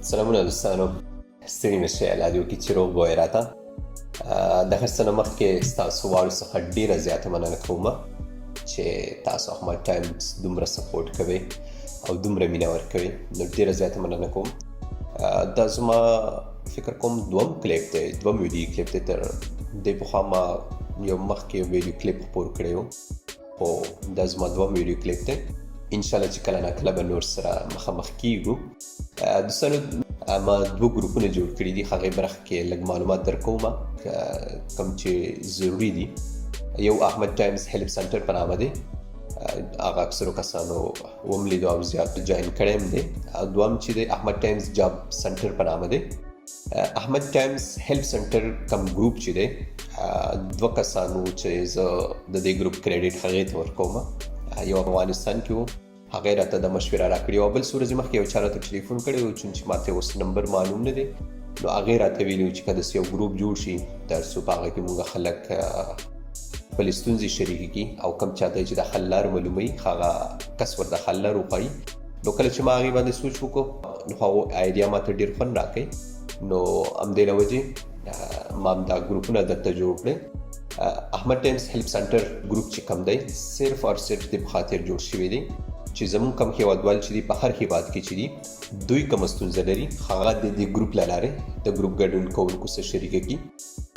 سلامونه دوستانو ستړي مشئ الادیو کې چې روغ بوی راته د هر څه نه مخکې ستاسو واړو څخه ډېره زیاته مننه کوم چې تاسو احمد ټایمز دومره سپورټ کوئ او دومره مینه ورکوئ نو ډېره زیاته مننه کوم. دا زما فکر کوم دوم کلیپ دی، دوم ویډیو کلیپ دی. تر دې پخوا ما یو مخکې ویډیو کلیپ خپور کړی و خو دا زما دوم ویډیو کلیپ دی. انشاءالله چې کله نه کله به نور سره مخامخ کیږو. دوستانو ما دوه ګروپونه جوړ کړي دي، هغې برخه کې لږ معلومات درکوم کوم چې ضروري دي. یو احمد ټایمز هیلپ سنټر په نامه دی، هغه اکثرو کسانو وملیدو او زیات جاین کړی هم دی. دوم چې دی احمد ټایمز جاب سنټر په نامه دی. احمد ټایمز هیلپ سنټر کم ګروپ چې دی دوه کسانو چې زه د دې ګروپ کریډیټ هغې ته ورکوم. یو افغانستان کې و، هغې راته د مشوره راکړې وه. بل څو ورځې مخکې یو چا راته ټلیفون کړی و چې ماته اوس نمبر معلوم نه دی، نو هغې راته ویلي و چې که داسې یو ګروپ جوړ شي تر څو په هغه کې موږ خلک خپلې ستونزې شریکې کړي او کوم چاته چې د حل لار معلوموي هغه کس ورته حل لار وښایي. نو کله چې ما هغې باندې سوچ وکړو نو هغو آیډیا ماته ډېر خوند راکوي، نو همدې له وجې ما هم دا ګروپونه درته جوړ کړی. احمد ټایمز هیلپ سنټر ګروپ چې کوم دی صرف او صرف د په خاطر جوړ شوی دی چې زموږ کوم هیوادوال چې دي په هر هیواد کې چې دي دوی کومه ستونزه لري هغه د دې ګروپ له لارې د ګروپ ګډون کوونکو سره شریکه کړي.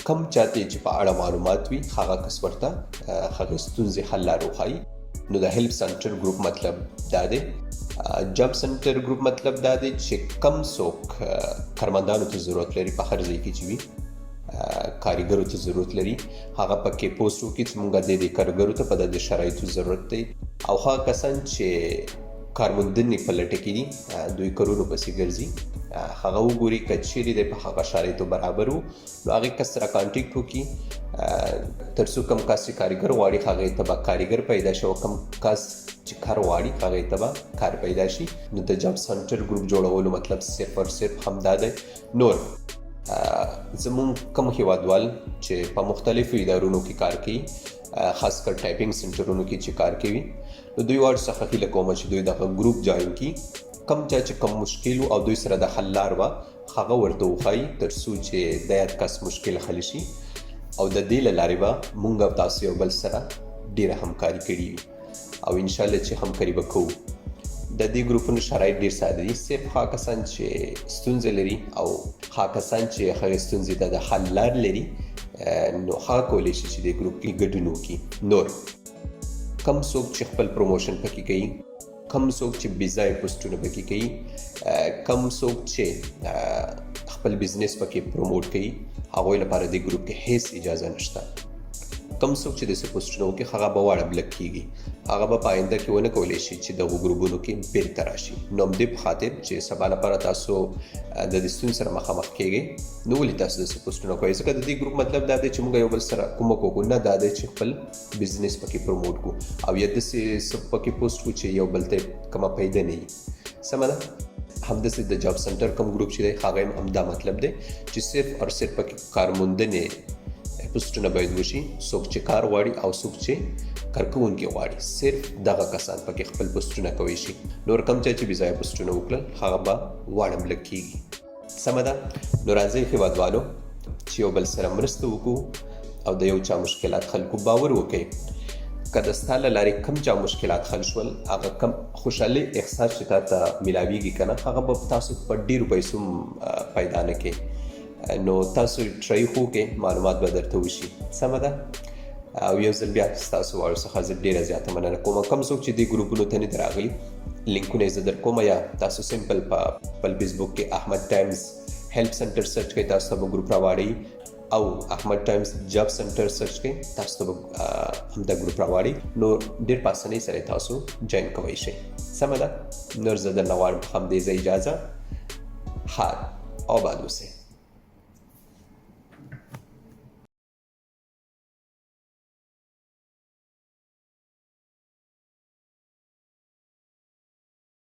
کوم چاته چې په اړه معلومات وي هغه کس ورته هغې ستونزې حل لار وښایي. نو د هیلپ سنټر ګروپ مطلب دا دی. جاب سنټر ګروپ مطلب دا دی چې کم څوک کارمندانو ته ضرورت لري په هر ځای کې چې وي، کارګرو ته ضرورت لري، هغه پکې پوسټ وکړي چې موږ د دې کارګرو ته په دې شرایطو ضرورت دی. او هغه کسان چې کارموندنې په لټه کې دي دوی کارونو پسې ګرځي، هغه وګوري که چیرې دی په هغه شرایطو برابر و نو هغې کس سره کانټیکټ وکړي تر څو کوم کس چې کارګر غواړي هغې ته به کارګر پیدا شي او کوم کس چې کار غواړي هغې ته به کار پیدا شي. نو د جاب سنټر ګروپ جوړولو مطلب صرف او صرف همدا دی. نور زموږ کوم هیوادوال چې په مختلفو ادارونو کې کار کوي، خاص کر ټایپینګ سنټرونو کې چې کار کوي، نو دوی واړو څخه هیله کوم چې دوی دغه ګروپ جوین کړي. کوم چا چې کوم مشکل او دوی سره د حل لار وه هغه ورته وښایي تر څو چې د یاد کس مشکل حل شي. او د دې له لارې به موږ او تاسو یو بل سره ډېره همکاري کړې وي او انشاءالله چې همکاري به کوو. د دې ګروپونو شرایط ډېر ساده دي، صرف هغه کسان چې ستونزې لري او هغه کسان چې هغې ستونزې ته د حل لار لري نو هغه کولی شي چې د ګروپ کې ګډون وکړي. نور کم څوک چې خپل پروموشن پکې کوي، کم څوک چې بې ځایه پوسټونه پکې کوي، کم څوک چې خپل بزنس پکې پروموټ کوي، هغوی لپاره دې ګروپ کې هیڅ اجازه نشته. کم څوک چې داسې پوسټونه وکړي هغه به واړه بلک کېږي، هغه به په آینده کې ونه کولی شي چې دغو ګروپونو کې بیرته راشي. نو همدې په خاطر چې سبا لپاره تاسو د دې ستونزې سره مخامخ کېږئ نو ولې تاسو داسې پوسټونه کوئ؟ ځکه د دې ګروپ مطلب دا دی چې موږ یو بل سره کومک وکړو، نه دا دی چې خپل بزنس پکې پروموټ کړو او یا داسې څه پکې پوسټ کړو چې یو بل ته کومه پیدا نه وي. سمه ده؟ همداسې د جاب سنټر کوم ګروپ چې دی هغه هم همدا مطلب دی چې صرف او صرف پکې کارموندنې پوسټونه باید وشي. څوک چې کار غواړي او څوک چې کارکوونکي غواړي صرف دغه کسان پکې خپل پوسټونه کولی شي. نور کوم چا چې بې ځایه پوسټونه وکړل هغه به واړه بلک کېږي. سمه ده؟ نو راځئ هېوادوالو چې یو بل سره مرسته وکړو او د یو چا مشکلات خلکو باور وکړئ. که د ستا له لارې کوم چا مشکلات حل شول، هغه کم خوشحالۍ احساس چې تا ته میلاویږي که نه هغه به تاسو په ډېرو پیسو پیدا نه کړي. نو تاسو ټرای وکړئ، معلومات به درته وشي. سمه ده؟ او یو ځل بیا ستاسو واړو څخه زه ډېره زیاته مننه کوم. کوم څوک چې دې ګروپونو ته نه دي راغلي لینکونه یې زه در کوم، یا تاسو سمپل په خپل فیسبوک کې احمد ټایمز هیلپ سنټر سرچ کوئ، تاسو ته به ګروپ راواړي، او احمد ټایمز جاب سنټر سرچ کوئ تاسو ته به همدا ګروپ راواړي. نو ډېر په اسانۍ سره تاسو جوین کولی شئ. سمه ده؟ نور زه درنه غواړم په همدې ځای اجازه. ښه آباد اوسئ.